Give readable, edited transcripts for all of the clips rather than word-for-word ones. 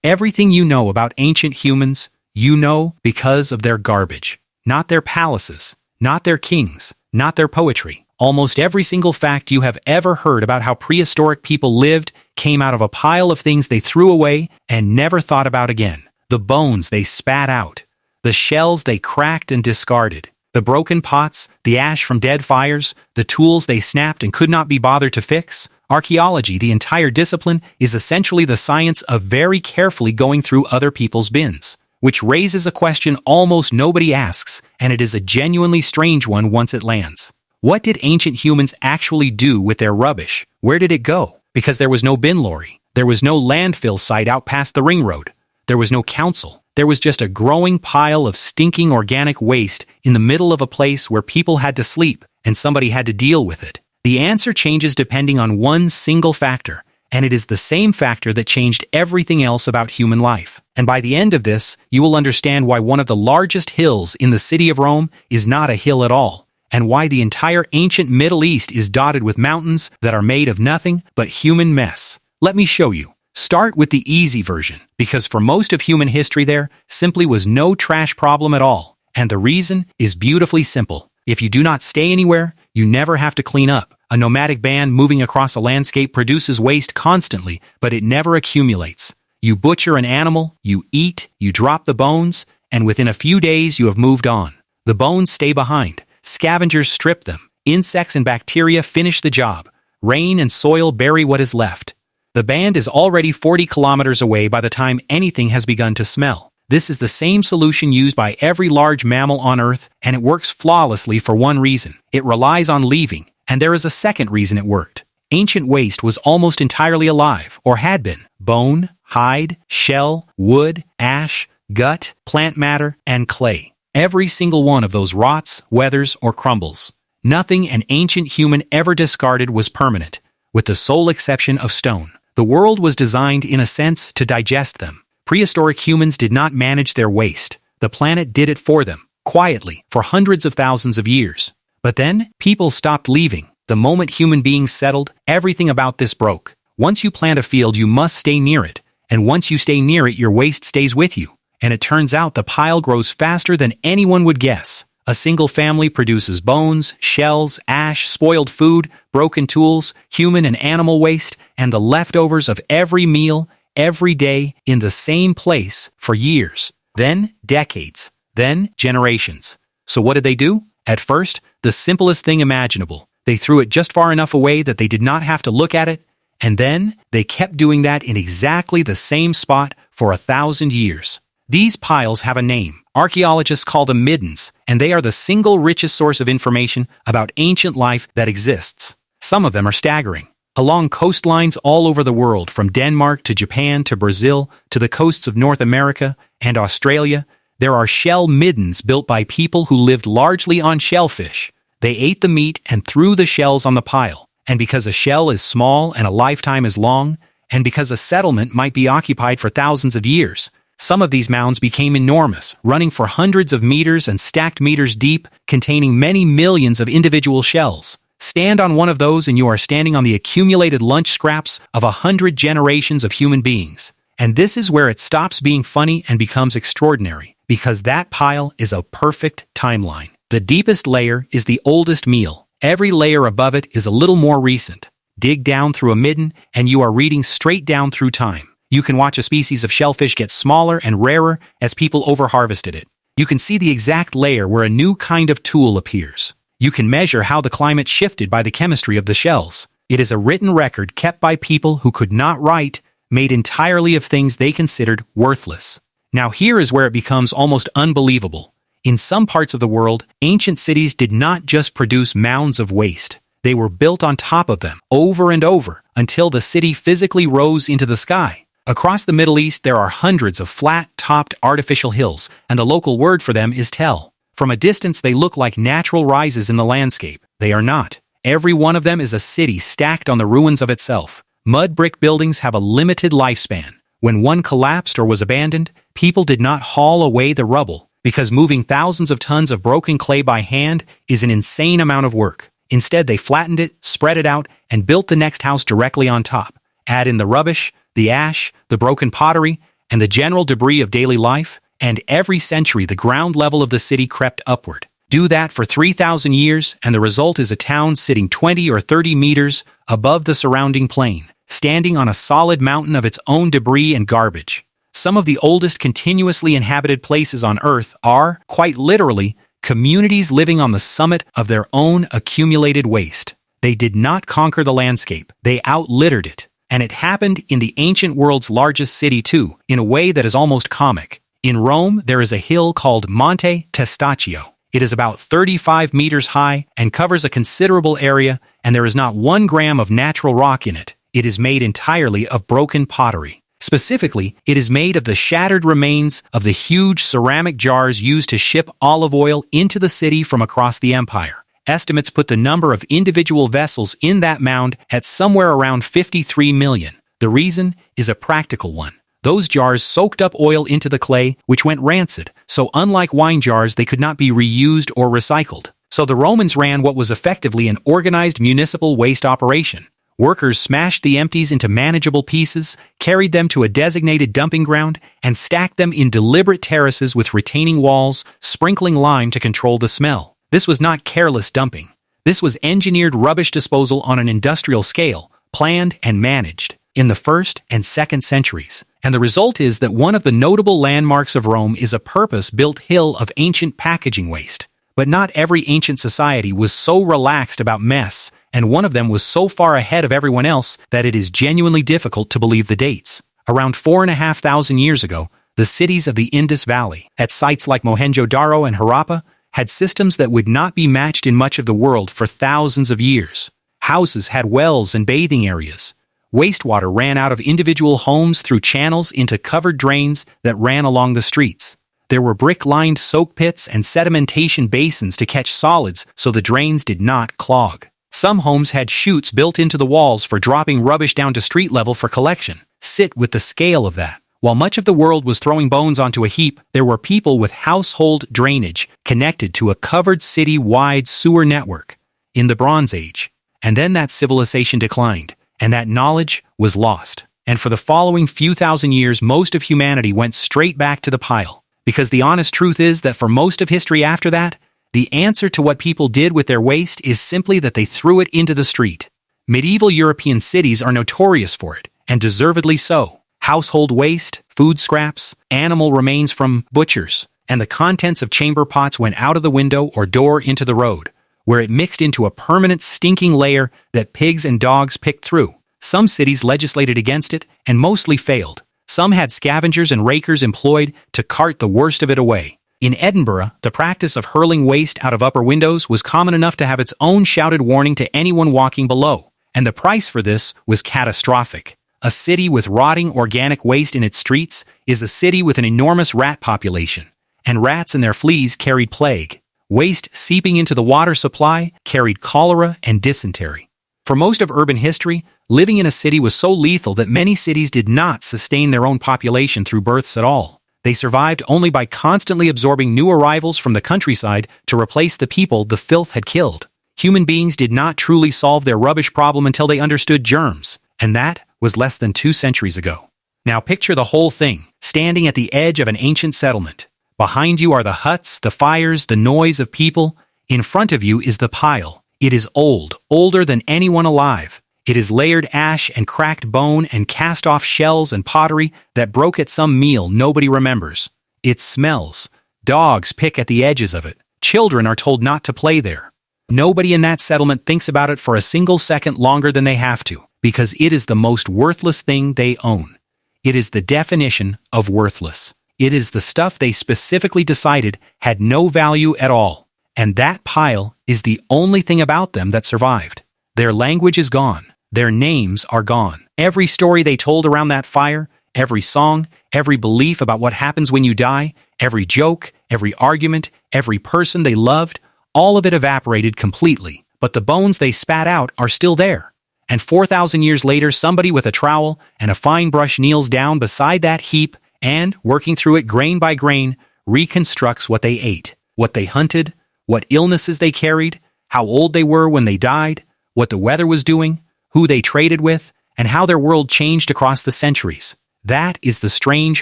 Everything you know about ancient humans, you know because of their garbage. Not their palaces, not their kings, not their poetry. Almost every single fact you have ever heard about how prehistoric people lived came out of a pile of things they threw away and never thought about again. The bones they spat out, the shells they cracked and discarded, the broken pots, the ash from dead fires, the tools they snapped and could not be bothered to fix. Archaeology, the entire discipline, is essentially the science of very carefully going through other people's bins, which raises a question almost nobody asks, and it is a genuinely strange one once it lands. What did ancient humans actually do with their rubbish? Where did it go? Because there was no bin lorry. There was no landfill site out past the ring road. There was no council. There was just a growing pile of stinking organic waste in the middle of a place where people had to sleep, and somebody had to deal with it. The answer changes depending on one single factor, and it is the same factor that changed everything else about human life. And by the end of this, you will understand why one of the largest hills in the city of Rome is not a hill at all, and why the entire ancient Middle East is dotted with mountains that are made of nothing but human mess. Let me show you. Start with the easy version, because for most of human history there simply was no trash problem at all. And the reason is beautifully simple. If you do not stay anywhere, you never have to clean up. A nomadic band moving across a landscape produces waste constantly, but it never accumulates. You butcher an animal, you eat, you drop the bones, and within a few days you have moved on. The bones stay behind. Scavengers strip them. Insects and bacteria finish the job. Rain and soil bury what is left. The band is already 40 kilometers away by the time anything has begun to smell. This is the same solution used by every large mammal on Earth, and it works flawlessly for one reason. It relies on leaving, and there is a second reason it worked. Ancient waste was almost entirely alive, or had been. Bone, hide, shell, wood, ash, gut, plant matter, and clay. Every single one of those rots, weathers, or crumbles. Nothing an ancient human ever discarded was permanent, with the sole exception of stone. The world was designed, in a sense, to digest them. Prehistoric humans did not manage their waste. The planet did it for them, quietly, for hundreds of thousands of years. But then, people stopped leaving. The moment human beings settled, everything about this broke. Once you plant a field, you must stay near it. And once you stay near it, your waste stays with you. And it turns out the pile grows faster than anyone would guess. A single family produces bones, shells, ash, spoiled food, broken tools, human and animal waste, and the leftovers of every meal, every day, in the same place for years. Then decades. Then generations. So what did they do? At first, the simplest thing imaginable. They threw it just far enough away that they did not have to look at it, and then they kept doing that in exactly the same spot for 1,000 years. These piles have a name. Archaeologists call them middens, and they are the single richest source of information about ancient life that exists. Some of them are staggering. Along coastlines all over the world, from Denmark to Japan to Brazil to the coasts of North America and Australia, there are shell middens built by people who lived largely on shellfish. They ate the meat and threw the shells on the pile. And because a shell is small and a lifetime is long, and because a settlement might be occupied for thousands of years, some of these mounds became enormous, running for hundreds of meters and stacked meters deep, containing many millions of individual shells. Stand on one of those and you are standing on the accumulated lunch scraps of 100 generations of human beings. And this is where it stops being funny and becomes extraordinary, because that pile is a perfect timeline. The deepest layer is the oldest meal. Every layer above it is a little more recent. Dig down through a midden, and you are reading straight down through time. You can watch a species of shellfish get smaller and rarer as people overharvested it. You can see the exact layer where a new kind of tool appears. You can measure how the climate shifted by the chemistry of the shells. It is a written record kept by people who could not write, made entirely of things they considered worthless. Now here is where it becomes almost unbelievable. In some parts of the world, ancient cities did not just produce mounds of waste. They were built on top of them, over and over, until the city physically rose into the sky. Across the Middle East, there are hundreds of flat-topped artificial hills, and the local word for them is tell. From a distance, they look like natural rises in the landscape. They are not. Every one of them is a city stacked on the ruins of itself. Mud brick buildings have a limited lifespan. When one collapsed or was abandoned, people did not haul away the rubble, because moving thousands of tons of broken clay by hand is an insane amount of work. Instead, they flattened it, spread it out, and built the next house directly on top. Add in the rubbish, the ash, the broken pottery, and the general debris of daily life, and every century the ground level of the city crept upward. Do that for 3,000 years, and the result is a town sitting 20 or 30 meters above the surrounding plain, standing on a solid mountain of its own debris and garbage. Some of the oldest continuously inhabited places on Earth are, quite literally, communities living on the summit of their own accumulated waste. They did not conquer the landscape, they outlittered it. And it happened in the ancient world's largest city too, in a way that is almost comic. In Rome, there is a hill called Monte Testaccio. It is about 35 meters high and covers a considerable area, and there is not 1 gram of natural rock in it. It is made entirely of broken pottery. Specifically, it is made of the shattered remains of the huge ceramic jars used to ship olive oil into the city from across the empire. Estimates put the number of individual vessels in that mound at somewhere around 53 million. The reason is a practical one. Those jars soaked up oil into the clay, which went rancid, so unlike wine jars, they could not be reused or recycled. So the Romans ran what was effectively an organized municipal waste operation. Workers smashed the empties into manageable pieces, carried them to a designated dumping ground, and stacked them in deliberate terraces with retaining walls, sprinkling lime to control the smell. This was not careless dumping. This was engineered rubbish disposal on an industrial scale, planned and managed, in the 1st and 2nd centuries. And the result is that one of the notable landmarks of Rome is a purpose-built hill of ancient packaging waste. But not every ancient society was so relaxed about mess, and one of them was so far ahead of everyone else that it is genuinely difficult to believe the dates. Around 4,500 years ago, the cities of the Indus Valley, at sites like Mohenjo-Daro and Harappa, had systems that would not be matched in much of the world for thousands of years. Houses had wells and bathing areas. Wastewater ran out of individual homes through channels into covered drains that ran along the streets. There were brick-lined soak pits and sedimentation basins to catch solids so the drains did not clog. Some homes had chutes built into the walls for dropping rubbish down to street level for collection. Sit with the scale of that. While much of the world was throwing bones onto a heap, there were people with household drainage connected to a covered city-wide sewer network in the Bronze Age. And then that civilization declined, and that knowledge was lost. And for the following few thousand years, most of humanity went straight back to the pile. Because the honest truth is that for most of history after that, the answer to what people did with their waste is simply that they threw it into the street. Medieval European cities are notorious for it, and deservedly so. Household waste, food scraps, animal remains from butchers, and the contents of chamber pots went out of the window or door into the road, where it mixed into a permanent stinking layer that pigs and dogs picked through. Some cities legislated against it, and mostly failed. Some had scavengers and rakers employed to cart the worst of it away. In Edinburgh, the practice of hurling waste out of upper windows was common enough to have its own shouted warning to anyone walking below, and the price for this was catastrophic. A city with rotting organic waste in its streets is a city with an enormous rat population, and rats and their fleas carried plague. Waste seeping into the water supply carried cholera and dysentery. For most of urban history, living in a city was so lethal that many cities did not sustain their own population through births at all. They survived only by constantly absorbing new arrivals from the countryside to replace the people the filth had killed. Human beings did not truly solve their rubbish problem until they understood germs, and that was less than 2 centuries ago. Now picture the whole thing, standing at the edge of an ancient settlement. Behind you are the huts, the fires, the noise of people. In front of you is the pile. It is old, older than anyone alive. It is layered ash and cracked bone and cast-off shells and pottery that broke at some meal nobody remembers. It smells. Dogs pick at the edges of it. Children are told not to play there. Nobody in that settlement thinks about it for a single second longer than they have to, because it is the most worthless thing they own. It is the definition of worthless. It is the stuff they specifically decided had no value at all. And that pile is the only thing about them that survived. Their language is gone. Their names are gone. Every story they told around that fire, every song, every belief about what happens when you die, every joke, every argument, every person they loved, all of it evaporated completely. But the bones they spat out are still there. And 4,000 years later, somebody with a trowel and a fine brush kneels down beside that heap and, working through it grain by grain, reconstructs what they ate, what they hunted, what illnesses they carried, how old they were when they died, what the weather was doing, who they traded with, and how their world changed across the centuries. That is the strange,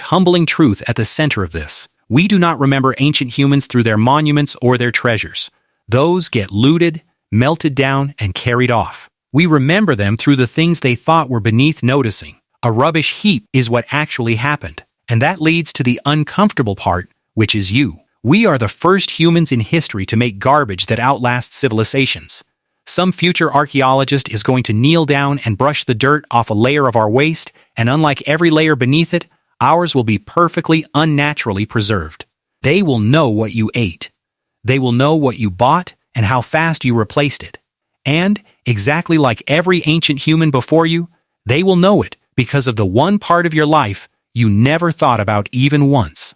humbling truth at the center of this. We do not remember ancient humans through their monuments or their treasures. Those get looted, melted down, and carried off. We remember them through the things they thought were beneath noticing. A rubbish heap is what actually happened. And that leads to the uncomfortable part, which is you. We are the first humans in history to make garbage that outlasts civilizations. Some future archaeologist is going to kneel down and brush the dirt off a layer of our waste, and unlike every layer beneath it, ours will be perfectly unnaturally preserved. They will know what you ate. They will know what you bought and how fast you replaced it. And, exactly like every ancient human before you, they will know it because of the one part of your life you never thought about even once.